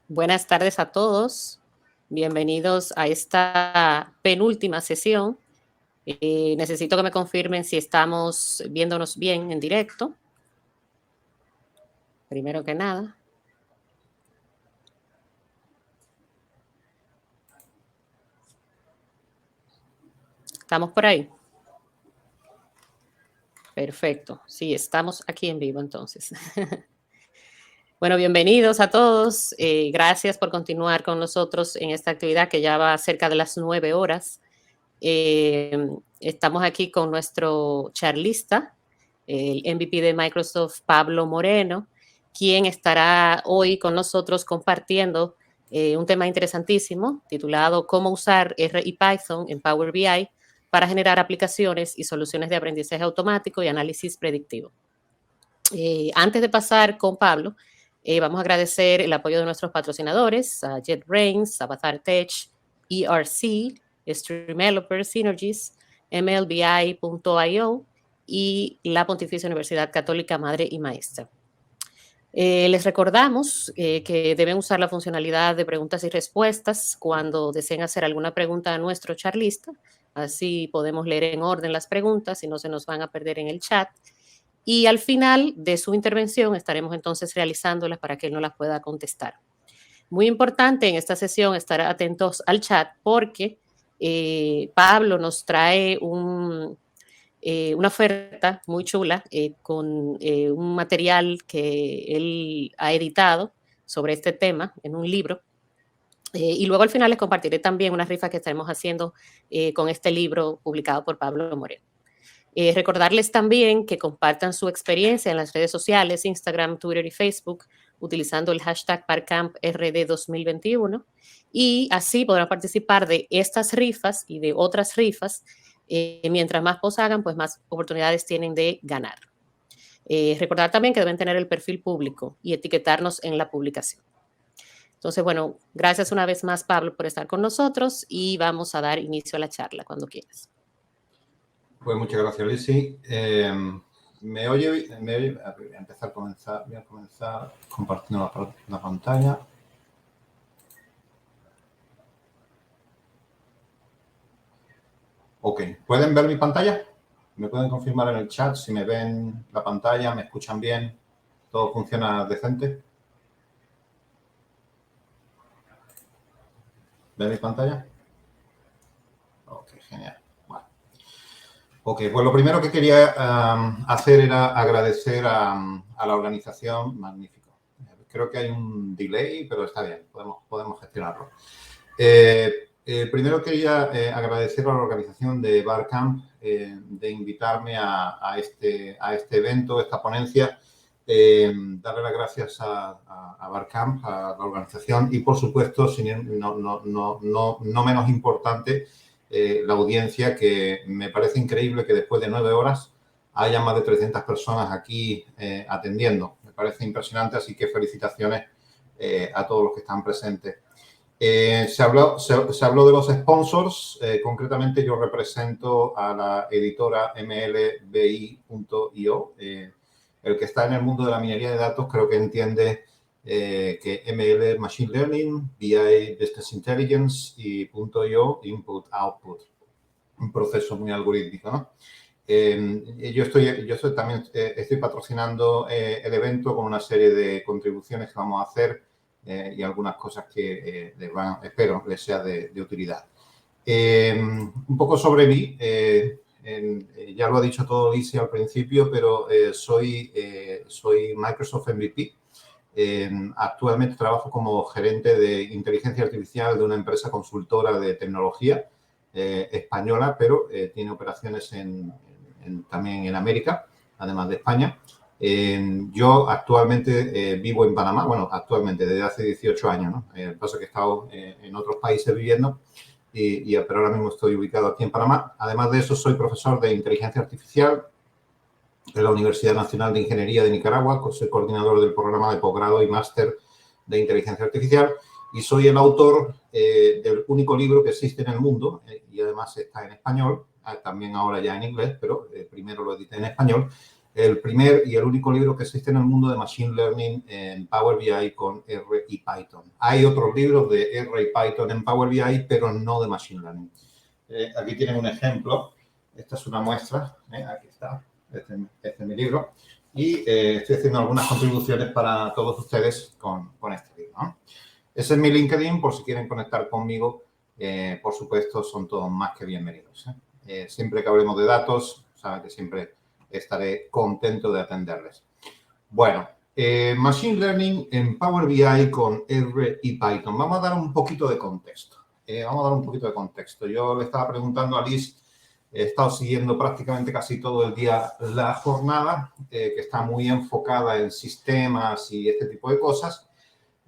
Buenas tardes a todos. Bienvenidos a esta penúltima sesión. Necesito que me confirmen si estamos viéndonos bien en directo. Primero que nada. ¿Estamos por ahí? Perfecto. Sí, estamos aquí en vivo entonces. Bueno, bienvenidos a todos. Gracias por continuar con nosotros en esta actividad que ya va cerca de las 9 horas. Estamos aquí con nuestro charlista, el MVP de Microsoft, Pablo Moreno, quien estará hoy con nosotros compartiendo un tema interesantísimo titulado Cómo usar R y Python en Power BI para generar aplicaciones y soluciones de aprendizaje automático y análisis predictivo. Antes de pasar con Pablo, vamos a agradecer el apoyo de nuestros patrocinadores, a JetBrains, Avatar Tech, ERC, Streameloper Synergies, MLBI.io y la Pontificia Universidad Católica Madre y Maestra. Les recordamos que deben usar la funcionalidad de preguntas y respuestas cuando deseen hacer alguna pregunta a nuestro charlista. Así podemos leer en orden las preguntas y no se nos van a perder en el chat. Y al final de su intervención estaremos entonces realizándolas para que él no las pueda contestar. Muy importante en esta sesión estar atentos al chat porque Pablo nos trae una oferta muy chula con un material que él ha editado sobre este tema en un libro. Y luego al final les compartiré también una rifa que estaremos haciendo con este libro publicado por Pablo Moreno. Recordarles también que compartan su experiencia en las redes sociales, Instagram, Twitter y Facebook, utilizando el hashtag ParcampRD2021 y así podrán participar de estas rifas y de otras rifas. Mientras más posts hagan, pues más oportunidades tienen de ganar. Recordar también que deben tener el perfil público y etiquetarnos en la publicación. Entonces, bueno, gracias una vez más, Pablo, por estar con nosotros y vamos a dar inicio a la charla cuando quieras. Pues muchas gracias, Lizzy. ¿Me oye? Voy a comenzar compartiendo la pantalla. Ok, ¿pueden ver mi pantalla? ¿Me pueden confirmar en el chat si me ven la pantalla, me escuchan bien? ¿Todo funciona decente? ¿Ven mi pantalla? Ok, genial. Bueno. Ok, pues lo primero que quería hacer era agradecer a la organización. Magnífico. Creo que hay un delay, pero está bien, podemos gestionarlo. Primero quería agradecer a la organización de Barcamp de invitarme a este evento, esta ponencia, darle las gracias a Barcamp, a la organización y, por supuesto, no menos importante, la audiencia, que me parece increíble que después de 9 horas haya más de 300 personas aquí atendiendo. Me parece impresionante, así que felicitaciones a todos los que están presentes. Se habló de los sponsors. Concretamente, yo represento a la editora MLBI.io. El que está en el mundo de la minería de datos creo que entiende que ML es Machine Learning, BI Business Intelligence y .io Input-Output. Un proceso muy algorítmico, ¿no? Yo también estoy patrocinando el evento con una serie de contribuciones que vamos a hacer y algunas cosas que espero les sea de utilidad. Un poco sobre mí, ya lo ha dicho todo Lizzy al principio, pero soy Microsoft MVP. Actualmente trabajo como gerente de inteligencia artificial de una empresa consultora de tecnología española, pero tiene operaciones también en América, además de España. Yo actualmente vivo en Panamá, bueno, actualmente desde hace 18 años, ¿no? Pasa que he estado en otros países viviendo, pero ahora mismo estoy ubicado aquí en Panamá. Además de eso, soy profesor de inteligencia artificial en la Universidad Nacional de Ingeniería de Nicaragua, soy coordinador del programa de posgrado y máster de inteligencia artificial y soy el autor del único libro que existe en el mundo y además está en español, también ahora ya en inglés, pero primero lo edité en español, el primer y el único libro que existe en el mundo de Machine Learning en Power BI con R y Python. Hay otros libros de R y Python en Power BI, pero no de Machine Learning. Aquí tienen un ejemplo. Esta es una muestra. Aquí está. Este es mi libro. Y estoy haciendo algunas contribuciones para todos ustedes con este libro, ¿no? Ese es mi LinkedIn, por si quieren conectar conmigo. Por supuesto, son todos más que bienvenidos. Siempre que hablemos de datos, saben que siempre estaré contento de atenderles. Bueno, Machine Learning en Power BI con R y Python. Vamos a dar un poquito de contexto. Yo le estaba preguntando a Liz, he estado siguiendo prácticamente casi todo el día la jornada, que está muy enfocada en sistemas y este tipo de cosas.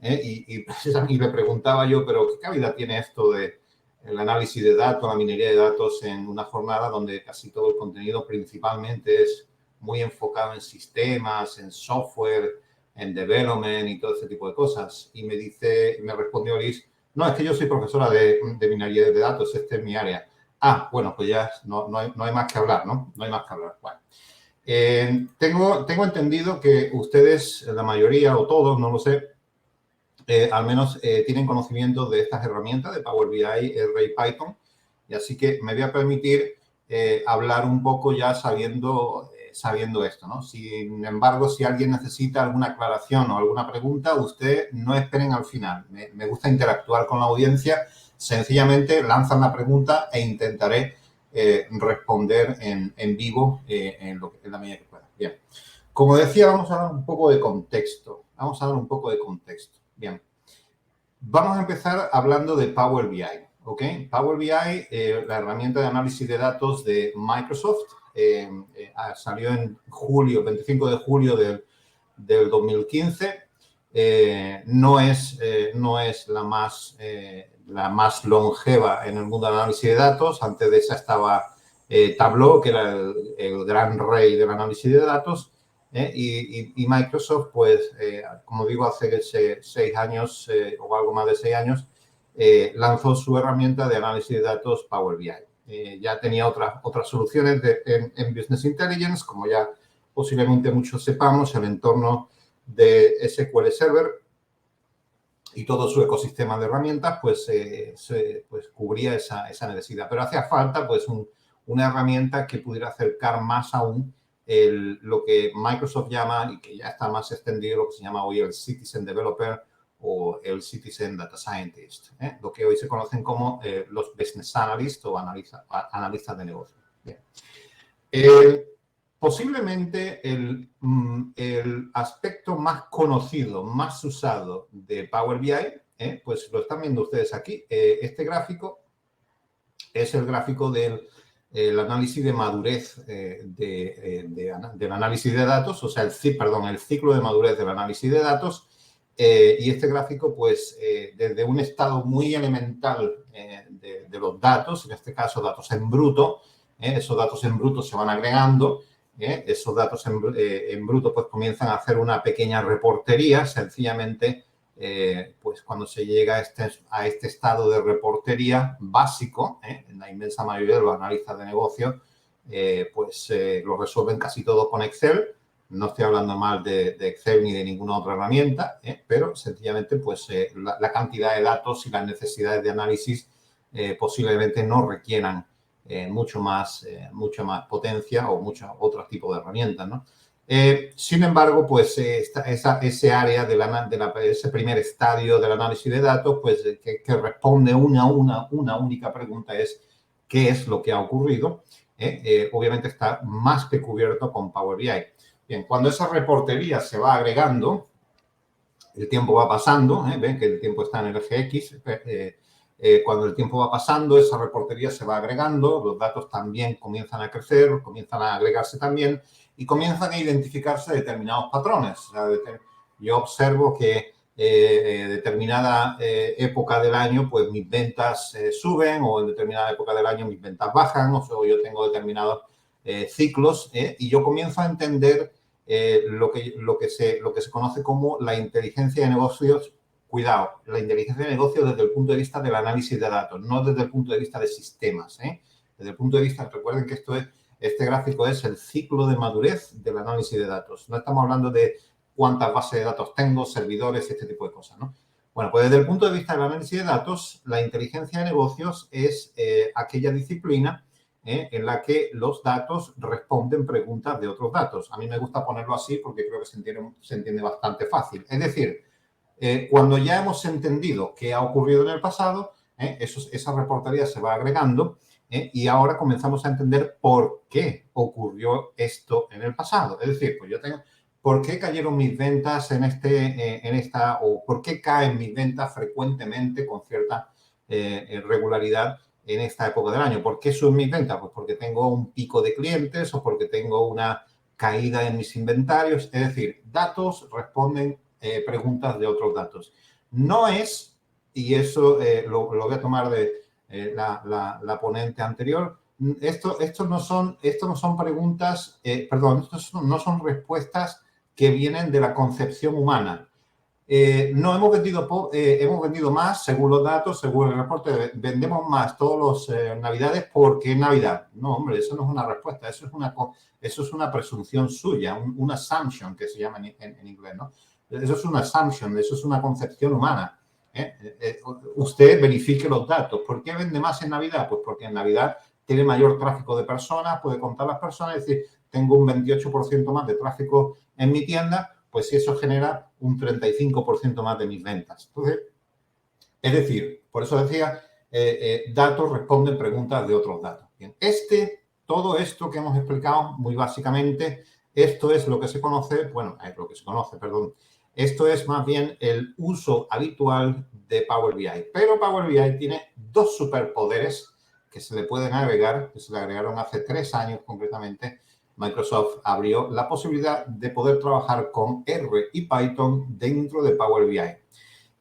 Y le preguntaba yo, pero ¿qué cabida tiene esto de el análisis de datos, la minería de datos en una jornada donde casi todo el contenido principalmente es muy enfocado en sistemas, en software, en development y todo ese tipo de cosas? Y me respondió Liz, no, es que yo soy profesora de minería de datos, este es mi área. Ah, bueno, pues ya no hay más que hablar, ¿no? No hay más que hablar. Bueno. Tengo entendido que ustedes, la mayoría o todos, no lo sé, al menos tienen conocimiento de estas herramientas de Power BI, R y Python. Y así que me voy a permitir hablar un poco ya sabiendo esto, ¿no? Sin embargo, si alguien necesita alguna aclaración o alguna pregunta, usted no esperen al final. Me gusta interactuar con la audiencia. Sencillamente lanzan la pregunta e intentaré responder en vivo en la medida que pueda. Bien. Como decía, vamos a dar un poco de contexto. Bien, vamos a empezar hablando de Power BI, ¿ok? Power BI, la herramienta de análisis de datos de Microsoft, salió en 25 de julio del 2015. No es la más longeva en el mundo del análisis de datos. Antes de esa estaba Tableau, que era el gran rey del análisis de datos. Y Microsoft, pues, como digo, hace 6 años o algo más de 6 años, lanzó su herramienta de análisis de datos Power BI. Ya tenía otras soluciones en Business Intelligence, como ya posiblemente muchos sepamos, el entorno de SQL Server y todo su ecosistema de herramientas, pues cubría esa necesidad. Pero hacía falta, pues, una herramienta que pudiera acercar más aún lo que Microsoft llama, y que ya está más extendido, lo que se llama hoy el Citizen Developer o el Citizen Data Scientist, lo que hoy se conocen como los Business Analysts o analistas de negocio. Bien. Posiblemente el aspecto más conocido, más usado de Power BI, pues lo están viendo ustedes aquí. Este gráfico es el gráfico del análisis de madurez del análisis de datos, o sea, el ciclo de madurez del análisis de datos. Y este gráfico, pues, desde un estado muy elemental de los datos, en este caso datos en bruto, esos datos en bruto se van agregando, esos datos en bruto pues comienzan a hacer una pequeña reportería, sencillamente, pues cuando se llega a este estado de reportería básico, en la inmensa mayoría de los analistas de negocio, pues lo resuelven casi todo con Excel. No estoy hablando mal de Excel ni de ninguna otra herramienta, pero sencillamente pues la cantidad de datos y las necesidades de análisis posiblemente no requieran mucho más potencia o mucho otro tipo de herramientas, ¿no? Sin embargo, pues ese área ese primer estadio del análisis de datos, pues que responde una única pregunta es ¿qué es lo que ha ocurrido? Obviamente está más que cubierto con Power BI. Bien, cuando esa reportería se va agregando, el tiempo va pasando, ven que el tiempo está en el eje X, cuando el tiempo va pasando, esa reportería se va agregando, los datos también comienzan a crecer, comienzan a agregarse también y comienzan a identificarse determinados patrones. O sea, yo observo que determinada época del año, pues mis ventas suben, o en determinada época del año mis ventas bajan, o yo tengo determinados ciclos, y yo comienzo a entender lo que se conoce como la inteligencia de negocios. Cuidado, la inteligencia de negocio desde el punto de vista del análisis de datos, no desde el punto de vista de sistemas. Desde el punto de vista, recuerden que esto es Este gráfico es el ciclo de madurez del análisis de datos. No estamos hablando de cuántas bases de datos tengo, servidores, este tipo de cosas, ¿no? Bueno, pues desde el punto de vista del análisis de datos, la inteligencia de negocios es aquella disciplina en la que los datos responden preguntas de otros datos. A mí me gusta ponerlo así porque creo que se entiende bastante fácil. Es decir, cuando ya hemos entendido qué ha ocurrido en el pasado, esa reportería se va agregando y ahora comenzamos a entender por qué ocurrió esto en el pasado. Es decir, pues yo tengo... ¿Por qué cayeron mis ventas en esta, o por qué caen mis ventas frecuentemente con cierta regularidad en esta época del año? ¿Por qué suben mis ventas? Pues porque tengo un pico de clientes o porque tengo una caída en mis inventarios. Es decir, datos responden preguntas de otros datos. No es, y eso lo voy a tomar de la ponente anterior, estos no son preguntas, estos no son respuestas que vienen de la concepción humana. No hemos vendido más, según los datos, según el reporte, vendemos más todos los Navidades porque es Navidad. No, hombre, eso no es una respuesta, eso es una presunción suya, un assumption que se llama en inglés, ¿no? Eso es un assumption, eso es una concepción humana. Usted verifique los datos. ¿Por qué vende más en Navidad? Pues porque en Navidad tiene mayor tráfico de personas, puede contar las personas, es decir, tengo un 28% más de tráfico en mi tienda, pues eso genera un 35% más de mis ventas. Entonces, es decir, por eso decía, datos responden preguntas de otros datos. Bien, todo esto que hemos explicado muy básicamente, esto es lo que se conoce, perdón, esto es más bien el uso habitual de Power BI. Pero Power BI tiene dos superpoderes que se le pueden agregar, que se le agregaron hace 3 años concretamente. Microsoft abrió la posibilidad de poder trabajar con R y Python dentro de Power BI.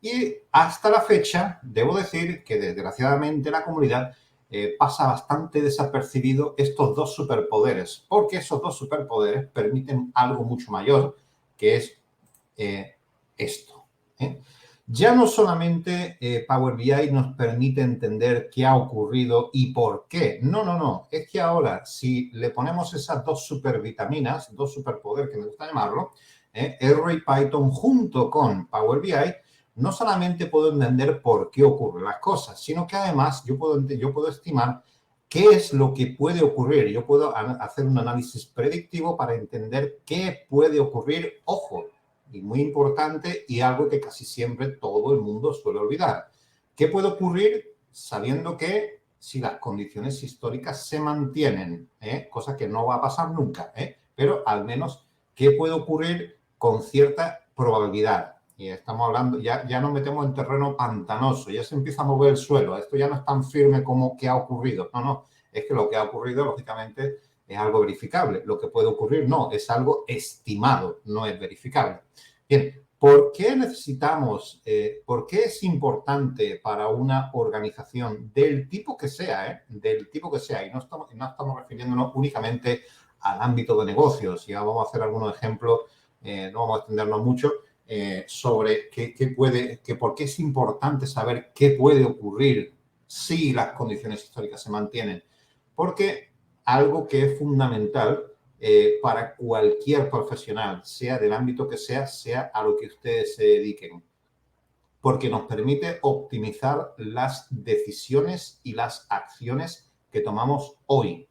Y hasta la fecha, debo decir que desgraciadamente la comunidad pasa bastante desapercibido estos dos superpoderes, porque esos dos superpoderes permiten algo mucho mayor, que es esto. Ya no solamente Power BI nos permite entender qué ha ocurrido y por qué. No. Es que ahora, si le ponemos esas dos supervitaminas, dos superpoderes que me gusta llamarlo, R y Python junto con Power BI, no solamente puedo entender por qué ocurren las cosas, sino que además yo puedo estimar qué es lo que puede ocurrir. Yo puedo hacer un análisis predictivo para entender qué puede ocurrir. Ojo, y muy importante y algo que casi siempre todo el mundo suele olvidar. ¿Qué puede ocurrir sabiendo que si las condiciones históricas se mantienen? Cosa que no va a pasar nunca, pero al menos qué puede ocurrir con cierta probabilidad. Y estamos hablando, ya nos metemos en terreno pantanoso, ya se empieza a mover el suelo. Esto ya no es tan firme como qué ha ocurrido. No, es que lo que ha ocurrido, lógicamente, es algo verificable. Lo que puede ocurrir, no, es algo estimado, no es verificable. Bien, ¿por qué necesitamos, por qué es importante para una organización del tipo que sea, y no estamos refiriéndonos únicamente al ámbito de negocios, ya vamos a hacer algunos ejemplos, no vamos a extendernos mucho, sobre por qué es importante saber qué puede ocurrir si las condiciones históricas se mantienen. Porque algo que es fundamental para cualquier profesional, sea del ámbito que sea a lo que ustedes se dediquen, porque nos permite optimizar las decisiones y las acciones que tomamos hoy.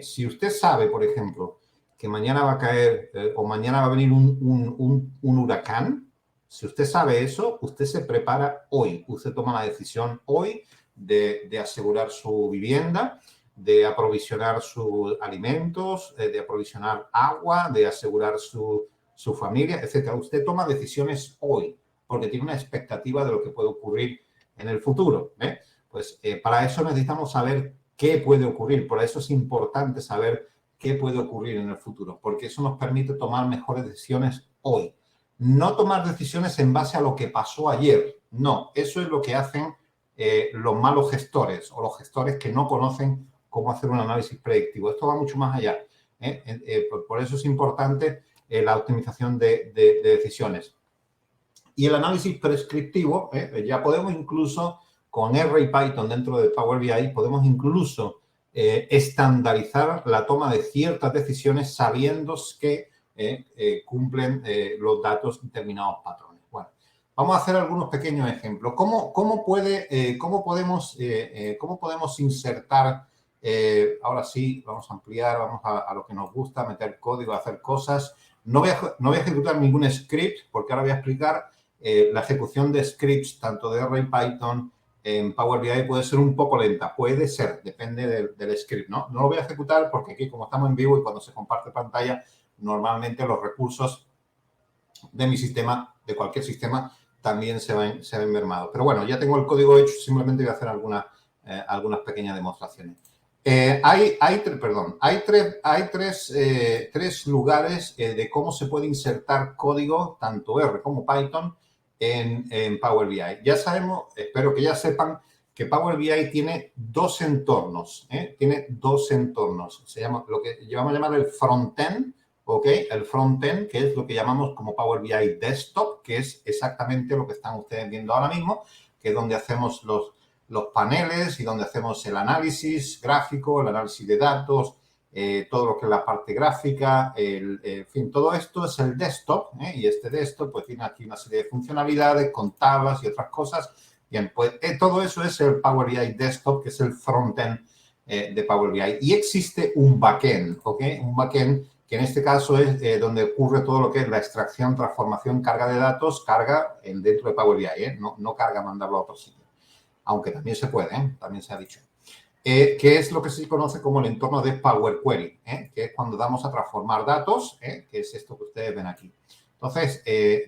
Si usted sabe, por ejemplo, que mañana va a caer o mañana va a venir un huracán, si usted sabe eso, usted se prepara hoy. Usted toma la decisión hoy de asegurar su vivienda, de aprovisionar sus alimentos, de aprovisionar agua, de asegurar su familia, etc. Usted toma decisiones hoy porque tiene una expectativa de lo que puede ocurrir en el futuro. Pues para eso necesitamos saber qué puede ocurrir. Por eso es importante saber qué puede ocurrir en el futuro, porque eso nos permite tomar mejores decisiones hoy. No tomar decisiones en base a lo que pasó ayer. No, eso es lo que hacen los malos gestores o los gestores que no conocen cómo hacer un análisis predictivo. Esto va mucho más allá. Por eso es importante la optimización de decisiones. Y el análisis prescriptivo, ya podemos incluso, con R y Python dentro de Power BI, podemos incluso estandarizar la toma de ciertas decisiones sabiendo que cumplen los datos determinados patrones. Bueno, vamos a hacer algunos pequeños ejemplos. ¿Cómo podemos insertar? Ahora sí, vamos a ampliar, vamos a lo que nos gusta, meter código, hacer cosas. No voy a ejecutar ningún script porque ahora voy a explicar la ejecución de scripts tanto de R y Python en Power BI puede ser un poco lenta. Puede ser, depende del script, ¿no? No lo voy a ejecutar porque aquí, como estamos en vivo y cuando se comparte pantalla, normalmente los recursos de mi sistema, de cualquier sistema, también se ven mermados. Pero bueno, ya tengo el código hecho, simplemente voy a hacer algunas pequeñas demostraciones. Hay tres lugares de cómo se puede insertar código, tanto R como Python, en Power BI. Ya sabemos, espero que ya sepan, que Power BI tiene dos entornos. Tiene dos entornos. Se llama lo que vamos a llamar el frontend, ¿ok? El frontend, que es lo que llamamos como Power BI Desktop, que es exactamente lo que están ustedes viendo ahora mismo, que es donde hacemos los paneles y donde hacemos el análisis gráfico, el análisis de datos, todo lo que es la parte gráfica, en fin, todo esto es el desktop, y este desktop pues tiene aquí una serie de funcionalidades con tablas y otras cosas. Bien, pues todo eso es el Power BI Desktop, que es el frontend de Power BI. Y existe un backend, ¿ok? Un backend que en este caso es donde ocurre todo lo que es la extracción, transformación, carga de datos, carga dentro de Power BI, no carga mandarlo a otro sitio. Aunque también se puede, también se ha dicho. Que es lo que se conoce como el entorno de Power Query, que es cuando damos a transformar datos, que es esto que ustedes ven aquí. Entonces,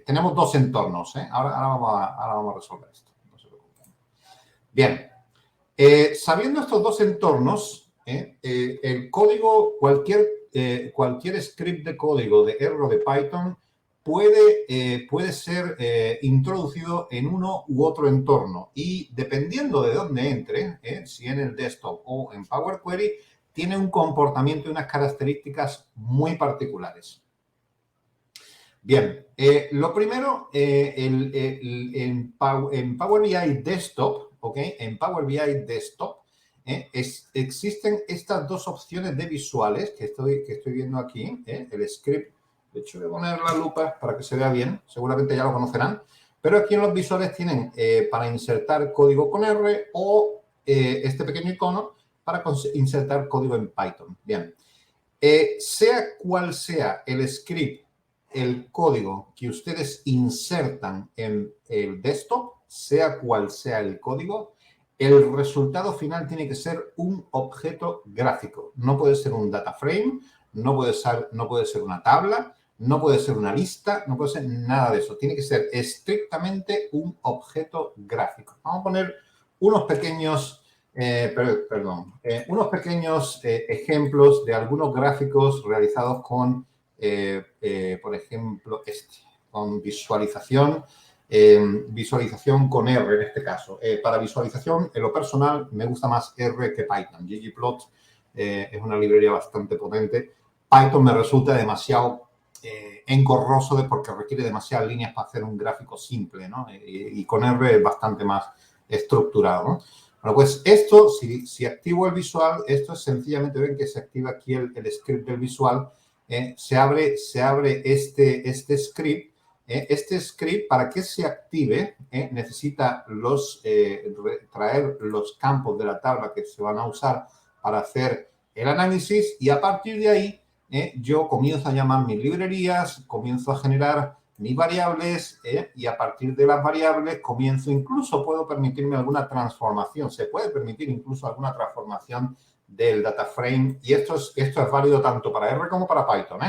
tenemos dos entornos. Ahora vamos a resolver esto. No se preocupen. Bien. Sabiendo estos dos entornos, el código, cualquier script de código de R o de Python puede ser introducido en uno u otro entorno y dependiendo de dónde entre, si en el desktop o en Power Query, tiene un comportamiento y unas características muy particulares. Bien, lo primero, en Power BI Desktop, ¿ok? En Power BI Desktop existen estas dos opciones de visuales que estoy viendo aquí, el script. De hecho, voy a poner la lupa para que se vea bien. Seguramente ya lo conocerán. Pero aquí en los visuales tienen para insertar código con R o este pequeño icono para insertar código en Python. Bien. Sea cual sea el script, el código que ustedes insertan en el desktop, sea cual sea el código, el resultado final tiene que ser un objeto gráfico. No puede ser un data frame, no puede ser una tabla, no puede ser una lista, no puede ser nada de eso. Tiene que ser estrictamente un objeto gráfico. Vamos a poner unos pequeños ejemplos de algunos gráficos realizados con, por ejemplo, con visualización con R en este caso. Para visualización, en lo personal, me gusta más R que Python. ggplot es una librería bastante potente. Python me resulta demasiado engorroso porque requiere demasiadas líneas para hacer un gráfico simple, ¿no? Y con R es bastante más estructurado, ¿no? Bueno, pues esto, si activo el visual, esto es sencillamente, ven que se activa aquí el script del visual, se abre este script. Este script, para que se active, necesita traer los campos de la tabla que se van a usar para hacer el análisis y a partir de ahí yo comienzo a llamar mis librerías, comienzo a generar mis variables y a partir de las variables incluso puedo permitirme alguna transformación. Se puede permitir incluso alguna transformación del data frame y esto es válido tanto para R como para Python,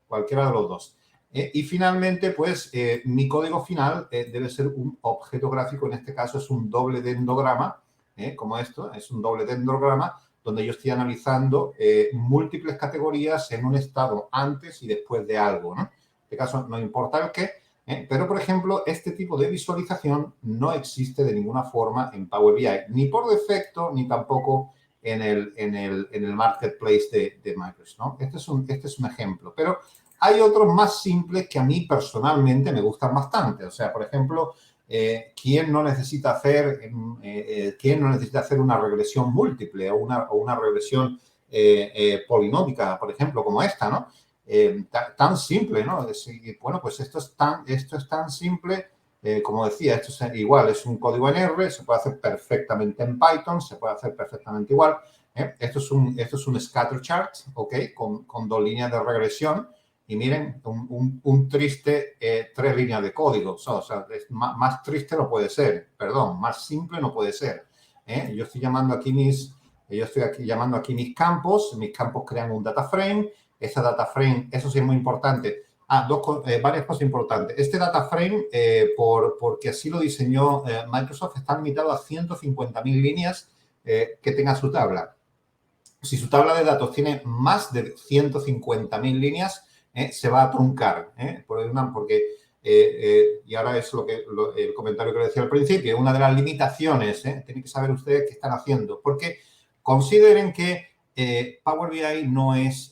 cualquiera de los dos. Y finalmente, pues, mi código final debe ser un objeto gráfico. En este caso es un doble dendrograma, como esto, es un doble dendrograma donde yo estoy analizando múltiples categorías en un estado antes y después de algo, ¿no? En este caso no importa el qué, pero, por ejemplo, este tipo de visualización no existe de ninguna forma en Power BI, ni por defecto, ni tampoco en el marketplace de Microsoft, ¿no? Este es un ejemplo, pero hay otros más simples que a mí personalmente me gustan bastante. O sea, por ejemplo, ¿quién no necesita hacer una regresión múltiple o una regresión polinómica, por ejemplo, como esta, ¿no? Tan simple, ¿no? Bueno, pues esto es tan simple, como decía, esto es igual, es un código en R, se puede hacer perfectamente en Python, se puede hacer perfectamente igual. Esto es un scatter chart, ¿ok? Con 2 líneas de regresión. Y miren, un triste 3 líneas de código. O sea, más triste no puede ser. Perdón, más simple no puede ser. Yo estoy llamando aquí mis campos. Mis campos crean un data frame. Ese data frame, eso sí es muy importante. Varias cosas importantes. Este data frame, porque así lo diseñó Microsoft, está limitado a 150.000 líneas que tenga su tabla. Si su tabla de datos tiene más de 150.000 líneas, se va a truncar, porque, y ahora es el comentario que le decía al principio, una de las limitaciones, tienen que saber ustedes qué están haciendo, porque consideren que Power BI no es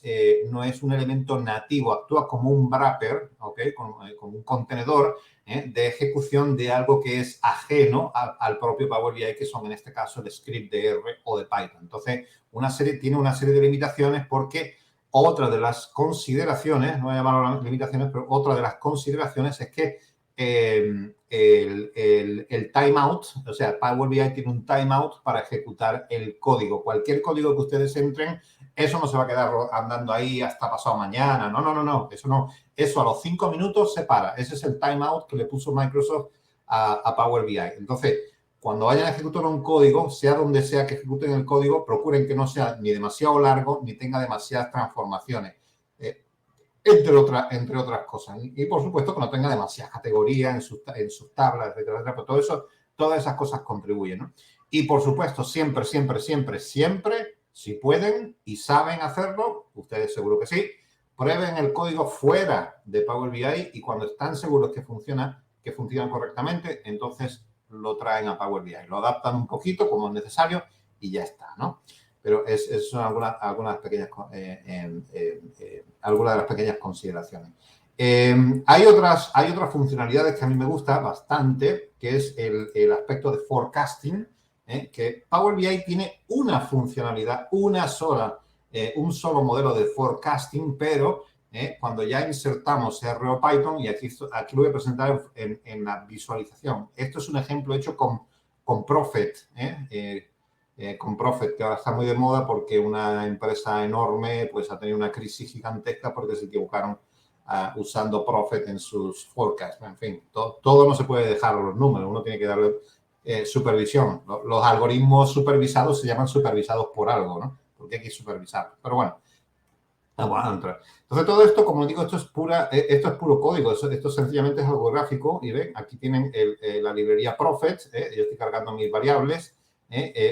un elemento nativo, actúa como un wrapper, ¿okay? Como un contenedor de ejecución de algo que es ajeno al propio Power BI, que son en este caso el script de R o de Python. Entonces, tiene una serie de limitaciones porque otra de las consideraciones, no voy a llamarlo limitaciones, pero otra de las consideraciones es que el timeout, o sea, Power BI tiene un timeout para ejecutar el código. Cualquier código que ustedes entren, eso no se va a quedar andando ahí hasta pasado mañana. No. Eso a los 5 minutos se para. Ese es el timeout que le puso Microsoft a Power BI. Entonces, cuando vayan a ejecutar un código, sea donde sea que ejecuten el código, procuren que no sea ni demasiado largo ni tenga demasiadas transformaciones. Entre otras cosas. Y, por supuesto, que no tenga demasiadas categorías en sus tablas, etcétera, etcétera. Pero todo eso, todas esas cosas contribuyen, ¿no? Y, por supuesto, siempre, si pueden y saben hacerlo, ustedes seguro que sí, prueben el código fuera de Power BI y cuando están seguros que funcionan correctamente, entonces lo traen a Power BI. Lo adaptan un poquito como es necesario y ya está, ¿no? Pero son algunas de las pequeñas consideraciones. Hay otras funcionalidades que a mí me gusta bastante, que es el aspecto de forecasting, que Power BI tiene una funcionalidad, un solo modelo de forecasting, pero cuando ya insertamos R o Python, y aquí lo voy a presentar en la visualización. Esto es un ejemplo hecho con Prophet, con Prophet, que ahora está muy de moda porque una empresa enorme pues ha tenido una crisis gigantesca porque se equivocaron usando Prophet en sus forecasts. En fin, todo no se puede dejar a los números, uno tiene que darle supervisión. Los algoritmos supervisados se llaman supervisados por algo, ¿no? Porque hay que supervisar. Pero bueno, vamos a entrar. Entonces, todo esto, como digo, esto es puro código. Esto sencillamente es algo gráfico. Y ven, aquí tienen la librería Prophet. Yo estoy cargando mis variables.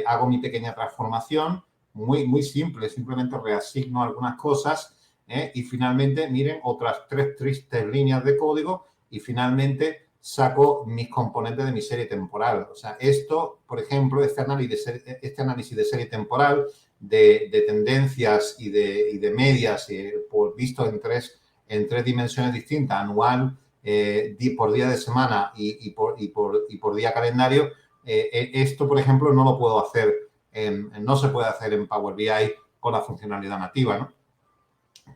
Hago mi pequeña transformación. Muy simple. Simplemente reasigno algunas cosas. Y finalmente, miren, otras 3 tristes líneas de código. Y finalmente saco mis componentes de mi serie temporal. O sea, esto, por ejemplo, este análisis de serie temporal, de tendencias y de medias visto en tres dimensiones distintas, anual, por día de semana y por día calendario, esto, por ejemplo, no lo puedo hacer, no se puede hacer en Power BI con la funcionalidad nativa, ¿no?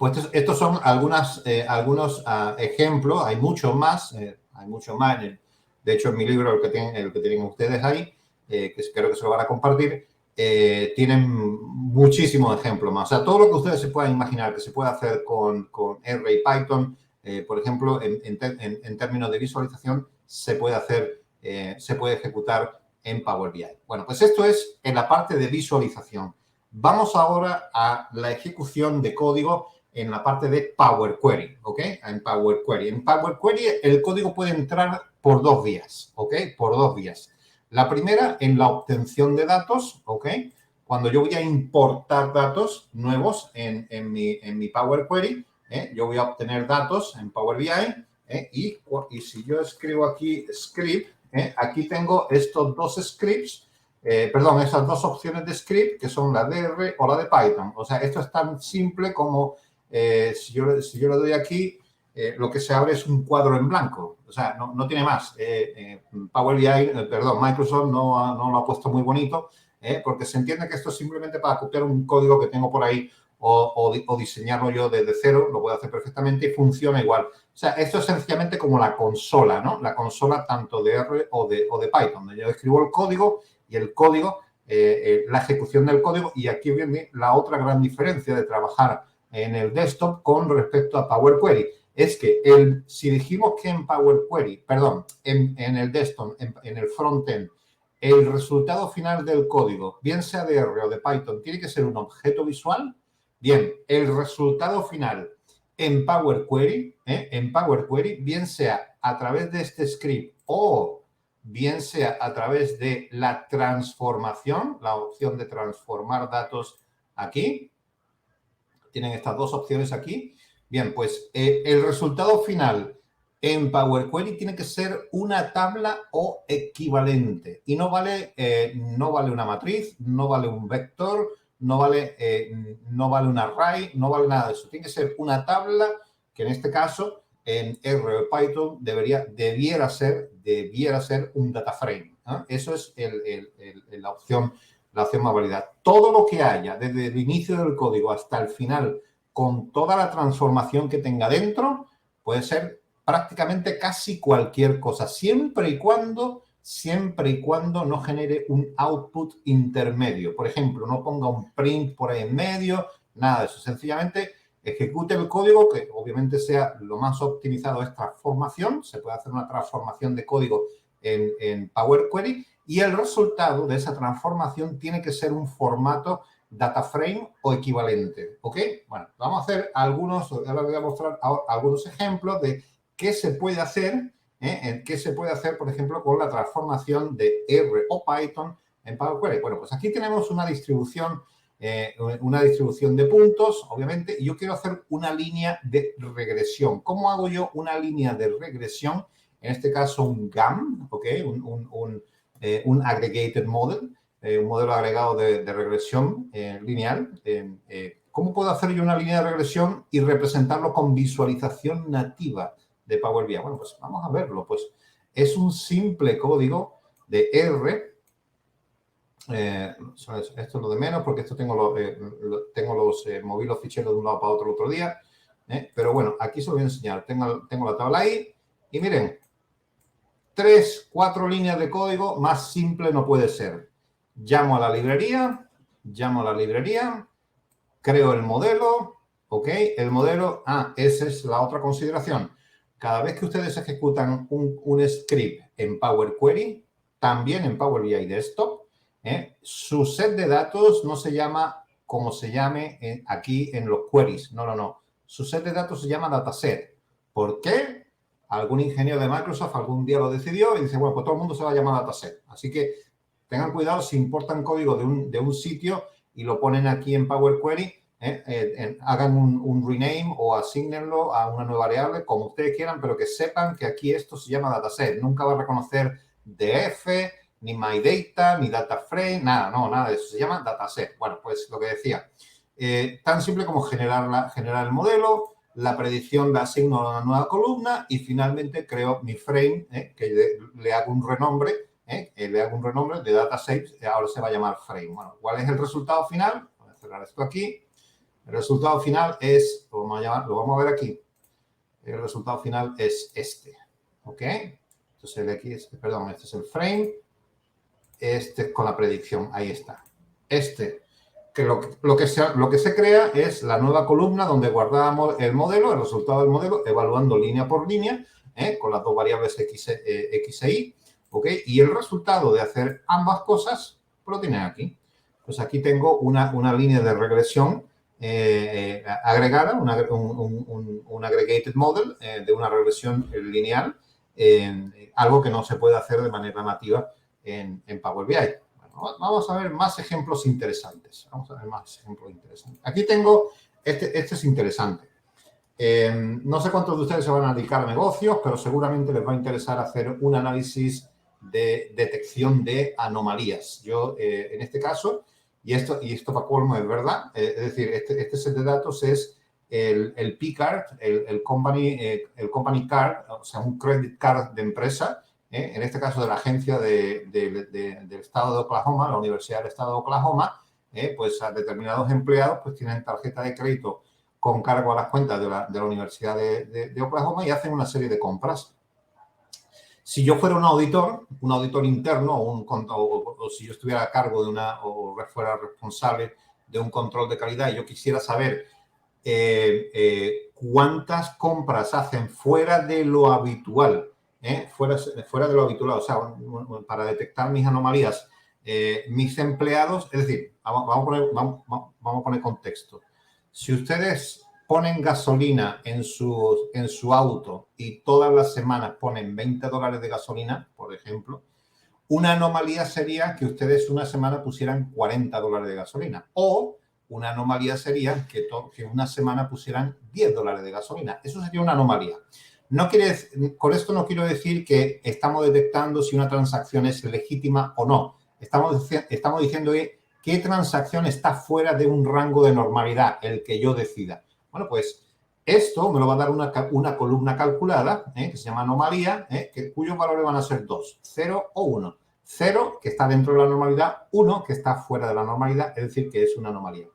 Pues estos son algunos ejemplos, hay muchos más. De hecho, en mi libro, el que tienen ustedes ahí, que creo que se lo van a compartir, tienen muchísimos ejemplos más. O sea, todo lo que ustedes se puedan imaginar que se puede hacer con R y Python, por ejemplo, en términos de visualización, se puede ejecutar en Power BI. Bueno, pues esto es en la parte de visualización. Vamos ahora a la ejecución de código en la parte de Power Query, ¿ok? En Power Query. En Power Query el código puede entrar por 2 vías, ¿ok? Por 2 vías. La primera, en la obtención de datos, ¿ok? Cuando yo voy a importar datos nuevos en mi Power Query, yo voy a obtener datos en Power BI, y si yo escribo aquí script, aquí tengo estos 2 scripts, esas 2 opciones de script que son la de R o la de Python. O sea, esto es tan simple como si yo le doy aquí lo que se abre es un cuadro en blanco. O sea, no tiene más. Power BI, perdón, Microsoft no lo ha puesto muy bonito, porque se entiende que esto es simplemente para copiar un código que tengo por ahí o diseñarlo yo desde cero, lo puedo hacer perfectamente y funciona igual. O sea, esto es sencillamente como la consola, ¿no? La consola tanto de R o de Python, donde yo escribo el código y el código, la ejecución del código. Y aquí viene la otra gran diferencia de trabajar en el desktop con respecto a Power Query. Es que si dijimos que en Power Query, perdón, en el desktop, en el frontend, el resultado final del código, bien sea de R o de Python, tiene que ser un objeto visual. Bien, el resultado final en Power Query, bien sea a través de este script o bien sea a través de la transformación, la opción de transformar datos aquí. Tienen estas dos opciones aquí. Bien, pues el resultado final en Power Query tiene que ser una tabla o equivalente. Y no vale una matriz, no vale un vector, no vale un array, no vale nada de eso. Tiene que ser una tabla que en este caso en R o Python debiera ser un data frame, ¿no? Eso es la opción más válida. Todo lo que haya desde el inicio del código hasta el final, con toda la transformación que tenga dentro, puede ser prácticamente casi cualquier cosa, siempre y cuando no genere un output intermedio. Por ejemplo, no ponga un print por ahí en medio, nada de eso. Sencillamente ejecute el código, que obviamente sea lo más optimizado es transformación. Se puede hacer una transformación de código en Power Query y el resultado de esa transformación tiene que ser un formato data frame o equivalente, ¿ok? Bueno, vamos a hacer ahora voy a mostrar algunos ejemplos de qué se puede hacer, por ejemplo, con la transformación de R o Python en Power Query. Bueno, pues aquí tenemos una distribución de puntos, obviamente, y yo quiero hacer una línea de regresión. ¿Cómo hago yo una línea de regresión? En este caso, un GAM, ¿ok? Un Aggregated Model, un modelo agregado de regresión lineal. ¿Cómo puedo hacer yo una línea de regresión y representarlo con visualización nativa de Power BI? Bueno, pues vamos a verlo. Pues es un simple código de R. Esto es lo de menos porque esto tengo los moví los ficheros de un lado para otro el otro día. Pero bueno, aquí se lo voy a enseñar. Tengo la tabla ahí y miren, 3, 4 líneas de código, más simple no puede ser. Llamo a la librería, creo el modelo, ¿ok? El modelo, esa es la otra consideración. Cada vez que ustedes ejecutan un script en Power Query, también en Power BI Desktop, su set de datos no se llama como se llame aquí en los queries. No. Su set de datos se llama dataset. ¿Por qué? Algún ingeniero de Microsoft algún día lo decidió y dice, bueno, pues todo el mundo se va a llamar dataset. Así que tengan cuidado si importan código de un sitio y lo ponen aquí en Power Query, hagan un rename o asignenlo a una nueva variable, como ustedes quieran, pero que sepan que aquí esto se llama dataset. Nunca va a reconocer DF, ni MyData, ni DataFrame, nada de eso. Se llama dataset. Bueno, pues lo que decía, tan simple como generar el modelo, la predicción la asigno a una nueva columna y finalmente creo mi frame, que le hago un renombre, de dataset, ahora se va a llamar frame. Bueno, ¿cuál es el resultado final? Voy a cerrar esto aquí. El resultado final es, lo vamos a ver aquí. El resultado final es este, ¿ok? Entonces, este es el frame. Este es con la predicción, ahí está. Que lo que se crea es la nueva columna donde guardamos el resultado del modelo, evaluando línea por línea, con las dos variables X e Y, ¿ok? Y el resultado de hacer ambas cosas, pues lo tienen aquí. Pues aquí tengo una línea de regresión agregada, un aggregated model de una regresión lineal, algo que no se puede hacer de manera nativa en Power BI. Bueno, vamos a ver más ejemplos interesantes. Aquí tengo, este es interesante. No sé cuántos de ustedes se van a dedicar a negocios, pero seguramente les va a interesar hacer un análisis de detección de anomalías. Yo, en este caso, y esto para colmo es verdad, es decir, este set de datos es el P-Card, el company card, o sea, un credit card de empresa, en este caso de la agencia del estado de Oklahoma, la Universidad del Estado de Oklahoma, pues a determinados empleados pues tienen tarjeta de crédito con cargo a las cuentas de la Universidad de Oklahoma y hacen una serie de compras. Si yo fuera un auditor interno o si yo estuviera a cargo de o fuera responsable de un control de calidad y yo quisiera saber cuántas compras hacen fuera de lo habitual, fuera de lo habitual, o sea, para detectar mis anomalías, mis empleados, es decir, vamos a poner contexto. Si ustedes ponen gasolina en su auto y todas las semanas ponen $20 de gasolina, por ejemplo, una anomalía sería que ustedes una semana pusieran $40 de gasolina. O una anomalía sería que una semana pusieran $10 de gasolina. Eso sería una anomalía. Con esto no quiero decir que estamos detectando si una transacción es legítima o no. Estamos diciendo qué transacción está fuera de un rango de normalidad, el que yo decida. Bueno, pues esto me lo va a dar una columna calculada, que se llama anomalía, cuyos valores van a ser 2, 0 o 1. 0, que está dentro de la normalidad, 1, que está fuera de la normalidad, es decir, que es una anomalía.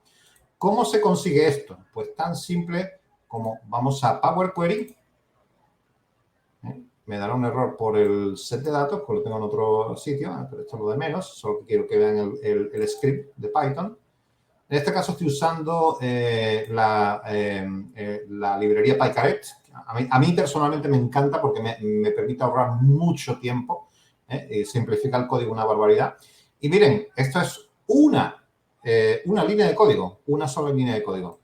¿Cómo se consigue esto? Pues tan simple como vamos a Power Query. Me dará un error por el set de datos, porque lo tengo en otro sitio, pero esto es lo de menos, solo quiero que vean el script de Python. En este caso estoy usando la librería PyCaret. A mí personalmente me encanta porque me permite ahorrar mucho tiempo y simplifica el código una barbaridad. Y miren, esto es una línea de código, una sola línea de código,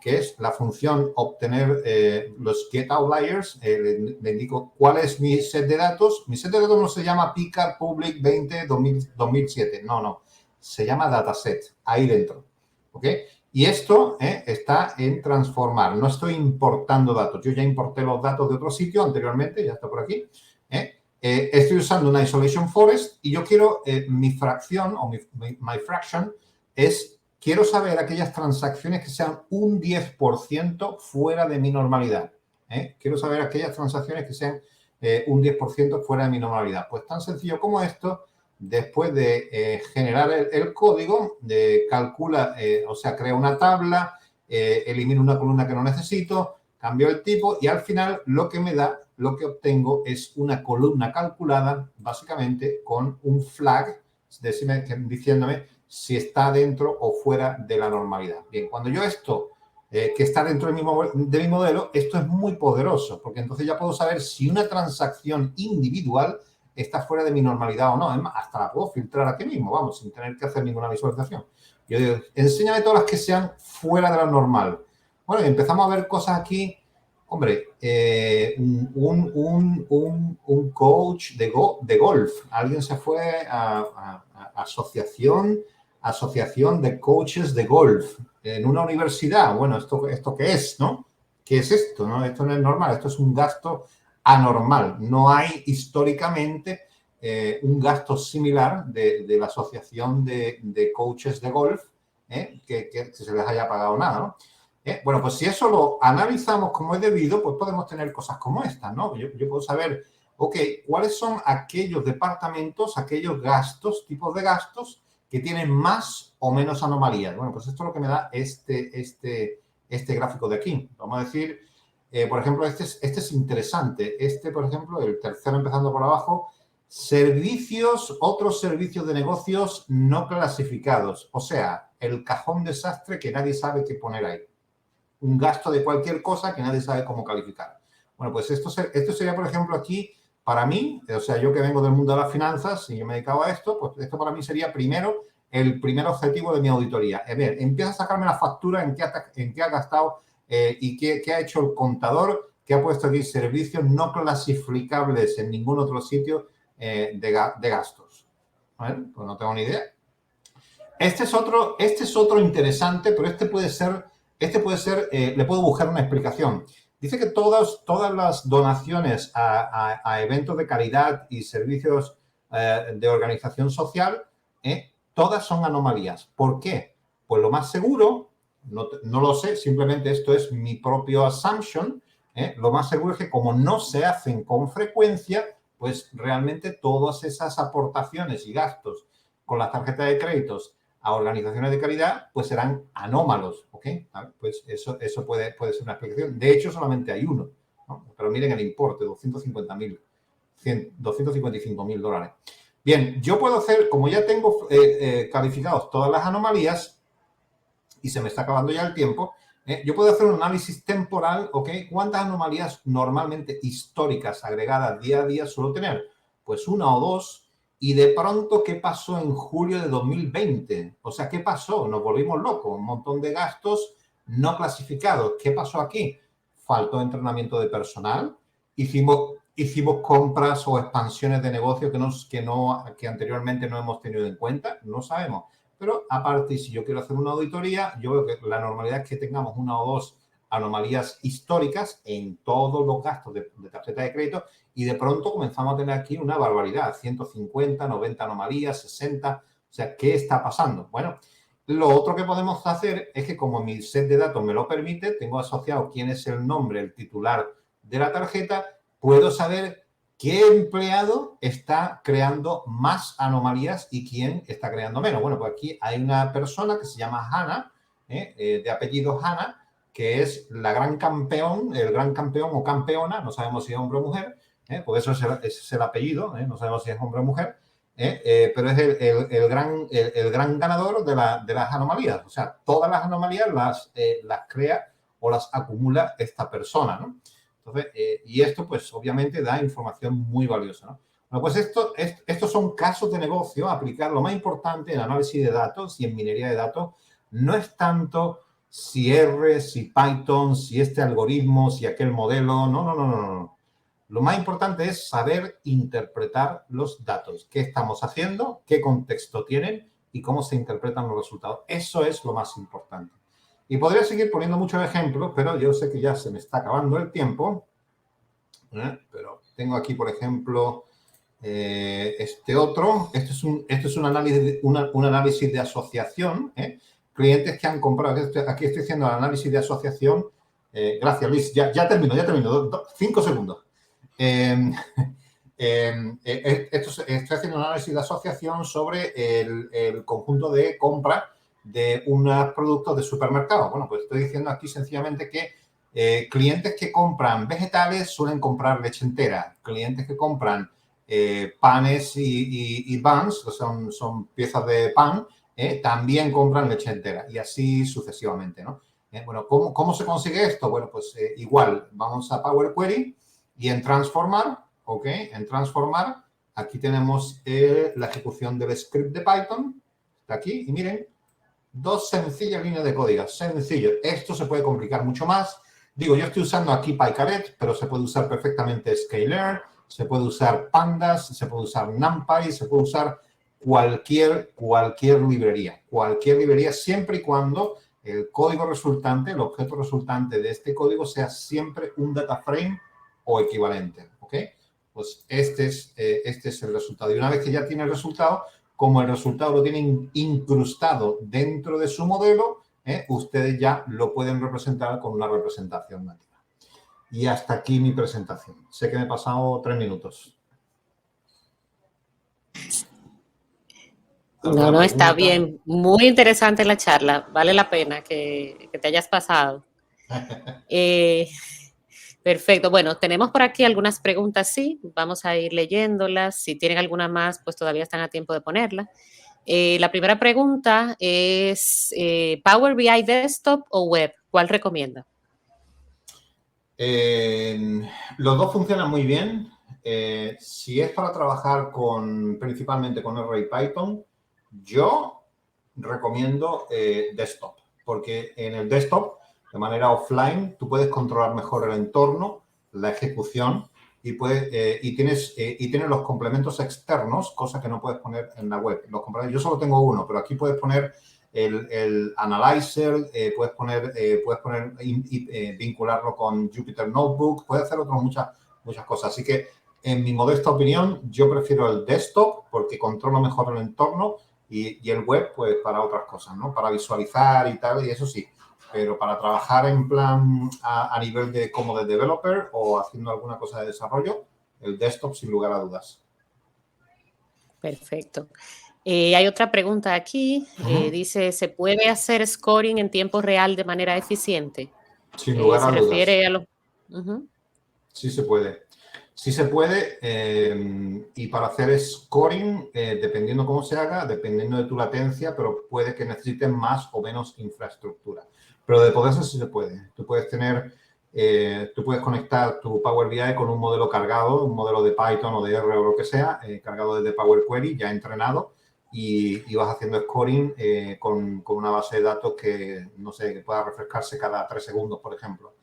que es la función obtener los getOutliers. Le indico cuál es mi set de datos. Mi set de datos no se llama Picard Public 20 2007, no. Se llama dataset, ahí dentro. ¿Ok? Y esto está en transformar. No estoy importando datos. Yo ya importé los datos de otro sitio anteriormente, ya está por aquí. Estoy usando una isolation forest y yo quiero mi fracción o my fraction quiero saber aquellas transacciones que sean un 10% fuera de mi normalidad. Quiero saber aquellas transacciones que sean un 10% fuera de mi normalidad. Pues tan sencillo como esto. Después de generar el código, calcula, o sea, crea una tabla, elimina una columna que no necesito, cambio el tipo y al final lo que obtengo es una columna calculada básicamente con un flag diciéndome si está dentro o fuera de la normalidad. Bien, cuando yo esto, que está dentro de mi modelo, esto es muy poderoso porque entonces ya puedo saber si una transacción individual está fuera de mi normalidad o no. Es más, hasta la puedo filtrar aquí mismo, vamos, sin tener que hacer ninguna visualización. Yo digo, enséñame todas las que sean fuera de lo normal. Bueno, y empezamos a ver cosas aquí. Hombre, un coach de golf. Alguien se fue a asociación de coaches de golf en una universidad. Bueno, ¿esto qué es, no? ¿Qué es esto? ¿No? Esto no es normal, esto es un gasto anormal. No hay históricamente un gasto similar de la asociación de coaches de golf que se les haya pagado nada, ¿no? Bueno, pues si eso lo analizamos como es debido, pues podemos tener cosas como estas, ¿no? Yo puedo saber, ok, ¿cuáles son aquellos departamentos, aquellos gastos, tipos de gastos que tienen más o menos anomalías? Bueno, pues esto es lo que me da este gráfico de aquí. Vamos a decir, por ejemplo, este es interesante. Por ejemplo, el tercero empezando por abajo, otros servicios de negocios no clasificados. O sea, el cajón desastre que nadie sabe qué poner ahí. Un gasto de cualquier cosa que nadie sabe cómo calificar. Bueno, pues esto sería, por ejemplo, aquí, para mí, o sea, yo que vengo del mundo de las finanzas y yo me dedicaba a esto, pues esto para mí sería el primer objetivo de mi auditoría. A ver, empieza a sacarme la factura en qué ha gastado y qué ha hecho el contador, que ha puesto aquí servicios no clasificables en ningún otro sitio de gastos. ¿Vale? Pues no tengo ni idea. Este es otro interesante, pero le puedo buscar una explicación. Dice que todas las donaciones a eventos de caridad y servicios de organización social, todas son anomalías. ¿Por qué? Pues lo más seguro, no lo sé, simplemente esto es mi propio assumption. Lo más seguro es que como no se hacen con frecuencia, pues realmente todas esas aportaciones y gastos con las tarjetas de créditos a organizaciones de caridad, pues serán anómalos, ¿ok? Pues eso puede ser una explicación. De hecho, solamente hay uno, ¿no? Pero miren el importe, 255.000 dólares. Bien, yo puedo hacer, como ya tengo calificados todas las anomalías y se me está acabando ya el tiempo, yo puedo hacer un análisis temporal, ¿ok? ¿Cuántas anomalías normalmente históricas agregadas día a día suelo tener? Pues una o dos. Y de pronto, ¿qué pasó en julio de 2020? O sea, ¿qué pasó? Nos volvimos locos. Un montón de gastos no clasificados. ¿Qué pasó aquí? Faltó entrenamiento de personal. Hicimos compras o expansiones de negocio que anteriormente no hemos tenido en cuenta. No sabemos. Pero aparte, si yo quiero hacer una auditoría, yo veo que la normalidad es que tengamos una o dos anomalías históricas en todos los gastos de tarjeta de crédito y de pronto comenzamos a tener aquí una barbaridad, 150, 90 anomalías, 60. O sea, ¿qué está pasando? Bueno, lo otro que podemos hacer es que como mi set de datos me lo permite, tengo asociado quién es el nombre, el titular de la tarjeta, puedo saber qué empleado está creando más anomalías y quién está creando menos. Bueno, pues aquí hay una persona que se llama Hannah, de apellido Hannah, que es el gran campeón o campeona, no sabemos si es hombre o mujer, pues eso es el apellido, no sabemos si es hombre o mujer, pero es el gran ganador de las anomalías. O sea, todas las anomalías las crea o las acumula esta persona, ¿no? Entonces, y esto, pues, obviamente da información muy valiosa, ¿no? Bueno, pues estos son casos de negocio. Aplicar lo más importante en análisis de datos y en minería de datos no es tanto si R, si Python, si este algoritmo, si aquel modelo. No. Lo más importante es saber interpretar los datos. ¿Qué estamos haciendo? ¿Qué contexto tienen? Y cómo se interpretan los resultados. Eso es lo más importante. Y podría seguir poniendo muchos ejemplos, pero yo sé que ya se me está acabando el tiempo. Pero tengo aquí, por ejemplo, este otro. Esto es un análisis de asociación. Clientes que han comprado. Aquí estoy haciendo el análisis de asociación. Gracias, Luis. Ya termino. 5 segundos. Estoy haciendo un análisis de asociación sobre el conjunto de compra de unos productos de supermercado. Bueno, pues estoy diciendo aquí sencillamente que clientes que compran vegetales suelen comprar leche entera. Clientes que compran panes y buns, que son piezas de pan, también compran leche entera y así sucesivamente, ¿no? Bueno, ¿cómo se consigue esto? Bueno, pues igual, vamos a Power Query y en transformar, ¿ok? En transformar, aquí tenemos la ejecución del script de Python, está aquí, y miren, 2 sencillas líneas de código, sencillo. Esto se puede complicar mucho más. Digo, yo estoy usando aquí PyCaret, pero se puede usar perfectamente Scalar, se puede usar Pandas, se puede usar NumPy, se puede usar cualquier librería. Cualquier librería siempre y cuando el código resultante, el objeto resultante de este código sea siempre un data frame o equivalente, ¿ok? Pues este es el resultado. Y una vez que ya tiene el resultado, como el resultado lo tienen incrustado dentro de su modelo, ustedes ya lo pueden representar con una representación nativa. Y hasta aquí mi presentación. Sé que me he pasado 3 minutos. No, está bien. Muy interesante la charla. Vale la pena que te hayas pasado. Perfecto. Bueno, tenemos por aquí algunas preguntas, sí. Vamos a ir leyéndolas. Si tienen alguna más, pues todavía están a tiempo de ponerla. La primera pregunta es, ¿Power BI Desktop o Web? ¿Cuál recomienda? Los dos funcionan muy bien. Si es para trabajar principalmente con R y Python, yo recomiendo desktop, porque en el desktop, de manera offline, tú puedes controlar mejor el entorno, la ejecución y tienes los complementos externos, cosa que no puedes poner en la web. Yo solo tengo uno, pero aquí puedes poner el Analyzer, puedes vincularlo con Jupyter Notebook, puedes hacer muchas cosas. Así que, en mi modesta opinión, yo prefiero el desktop porque controlo mejor el entorno y el web, pues, para otras cosas, ¿no? Para visualizar y tal, y eso sí. pero para trabajar en plan a nivel de como de developer o haciendo alguna cosa de desarrollo, el desktop sin lugar a dudas. Perfecto. Hay otra pregunta aquí. Dice, ¿se puede hacer scoring en tiempo real de manera eficiente? Sin lugar a Se dudas. refiere a los... Sí se puede. Sí se puede y para hacer scoring, dependiendo cómo se haga, dependiendo de tu latencia, pero puede que necesites más o menos infraestructura. Pero de poderse sí se puede. Tú puedes tener, tú puedes conectar tu Power BI con un modelo cargado, un modelo de Python o de R o lo que sea, cargado desde Power Query, ya entrenado, y vas haciendo scoring con una base de datos que, no sé, que pueda refrescarse cada 3 segundos, por ejemplo.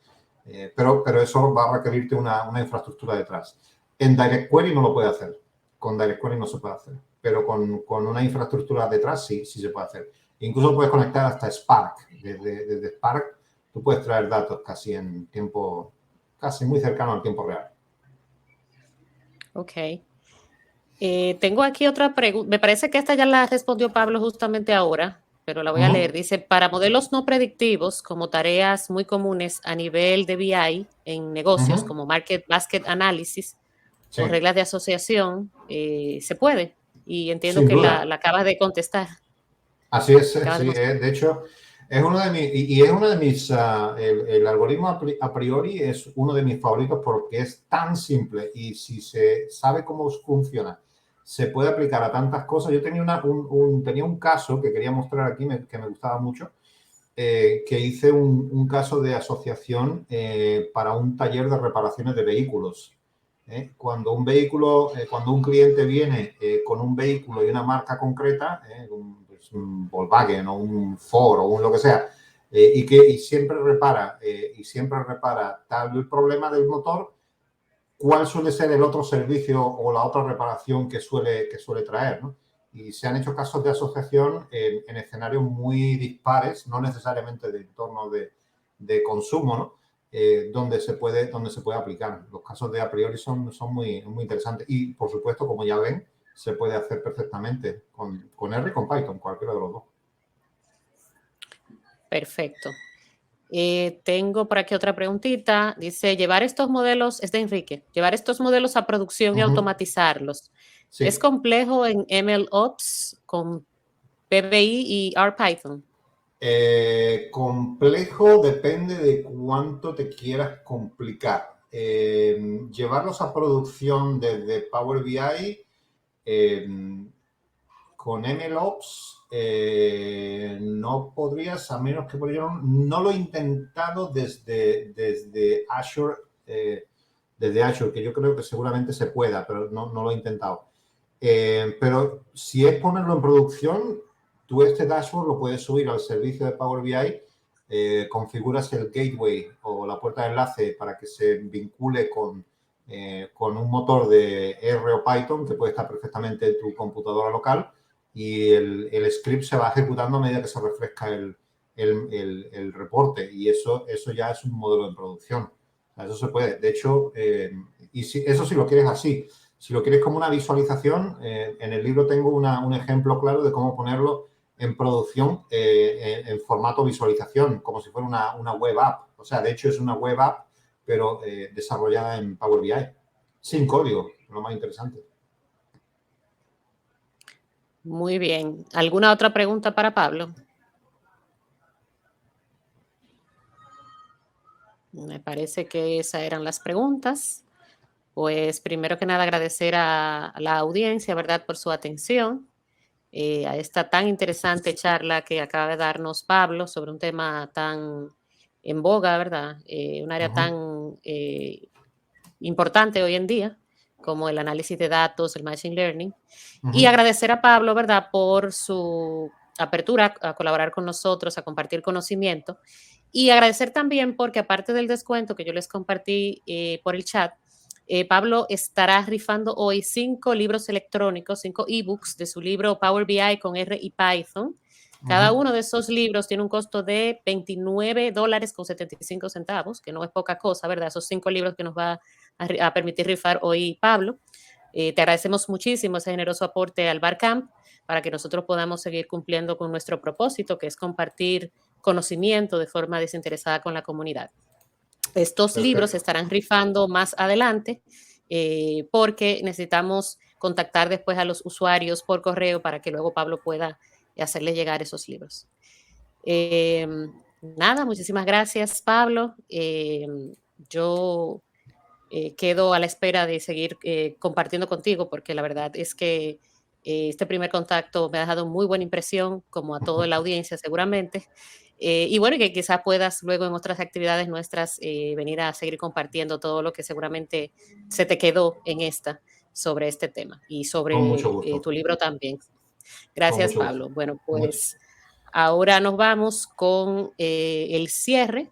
Pero eso va a requerirte una infraestructura detrás. En Direct Query no lo puede hacer. Con Direct Query no se puede hacer. Pero con una infraestructura detrás sí se puede hacer. Incluso puedes conectar hasta Spark. Desde Spark tú puedes traer datos casi en tiempo, casi muy cercano al tiempo real. Ok. Tengo aquí otra pregunta. Me parece que esta ya la respondió Pablo justamente ahora, pero la voy a leer. Dice, para modelos no predictivos, como tareas muy comunes a nivel de BI en negocios, como Market Basket Analysis Sí. o reglas de asociación, se puede. Y entiendo Sin que duda. la acabas de contestar. Así es, sí, de hecho, es uno de mis, y es uno de mis, el algoritmo a priori es uno de mis favoritos porque es tan simple y si se sabe cómo funciona, se puede aplicar a tantas cosas. Yo tenía, tenía un caso que quería mostrar aquí, que me gustaba mucho, que hice un caso de asociación para un taller de reparaciones de vehículos. Cuando un vehículo, cuando un cliente viene con un vehículo y una marca concreta, un Volkswagen o un Ford o un lo que sea, y siempre repara tal el problema del motor, ¿cuál suele ser el otro servicio o la otra reparación que suele traer, ¿no? Y se han hecho casos de asociación en escenarios muy dispares, no necesariamente de entorno de consumo, ¿no? Donde se puede aplicar. Los casos de a priori son muy interesantes. Y, por supuesto, como ya ven, se puede hacer perfectamente con R y con Python, cualquiera de los dos. Perfecto. Tengo por aquí otra preguntita. Dice, llevar estos modelos, es de Enrique, llevar estos modelos a producción y automatizarlos. Sí. ¿Es complejo en MLOps con PBI y RPython? Complejo depende de cuánto te quieras complicar. Llevarlos a producción desde Power BI con MLOps no podrías, a menos que por ello no lo he intentado desde Azure, que yo creo que seguramente se pueda, pero no lo he intentado. Pero si es ponerlo en producción, tú este dashboard lo puedes subir al servicio de Power BI, configuras el gateway o la puerta de enlace para que se vincule con un motor de R o Python que puede estar perfectamente en tu computadora local y el script se va ejecutando a medida que se refresca el reporte y eso ya es un modelo de producción. O sea, eso se puede. De hecho, eso si lo quieres así. Si lo quieres como una visualización, en el libro tengo un ejemplo claro de cómo ponerlo en producción en formato visualización, como si fuera una web app. O sea, de hecho es una web app, pero desarrollada en Power BI, sin código, lo más interesante. Muy bien. ¿Alguna otra pregunta para Pablo? Me parece que esas eran las preguntas. Pues primero que nada agradecer a la audiencia, ¿verdad?, por su atención a esta tan interesante charla que acaba de darnos Pablo sobre un tema tan en boga, ¿verdad? Un área tan importante hoy en día como el análisis de datos, el machine learning. Y agradecer a Pablo, ¿verdad?, por su apertura a colaborar con nosotros, a compartir conocimiento. Y agradecer también porque aparte del descuento que yo les compartí por el chat, Pablo estará rifando hoy 5 libros electrónicos, 5 ebooks de su libro Power BI con R y Python. Cada uno de esos libros tiene un costo de $29.75, que no es poca cosa, ¿verdad? Esos 5 libros que nos va a permitir rifar hoy Pablo. Te agradecemos muchísimo ese generoso aporte al Barcamp para que nosotros podamos seguir cumpliendo con nuestro propósito, que es compartir conocimiento de forma desinteresada con la comunidad. Estos Perfecto. libros se estarán rifando más adelante porque necesitamos contactar después a los usuarios por correo para que luego Pablo pueda hacerle llegar esos libros. Nada, muchísimas gracias, Pablo. Yo quedo a la espera de seguir compartiendo contigo porque la verdad es que este primer contacto me ha dejado muy buena impresión, como a toda la audiencia seguramente. Y bueno, que quizás puedas luego en otras actividades nuestras venir a seguir compartiendo todo lo que seguramente se te quedó en esta sobre este tema y sobre Con mucho gusto. tu libro también. Con Gracias, mucho Pablo. gusto. Bueno, pues ahora nos vamos con el cierre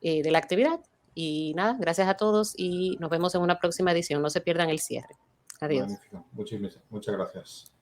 de la actividad. Y nada, gracias a todos y nos vemos en una próxima edición. No se pierdan el cierre. Adiós. Magnífico. Muchas gracias.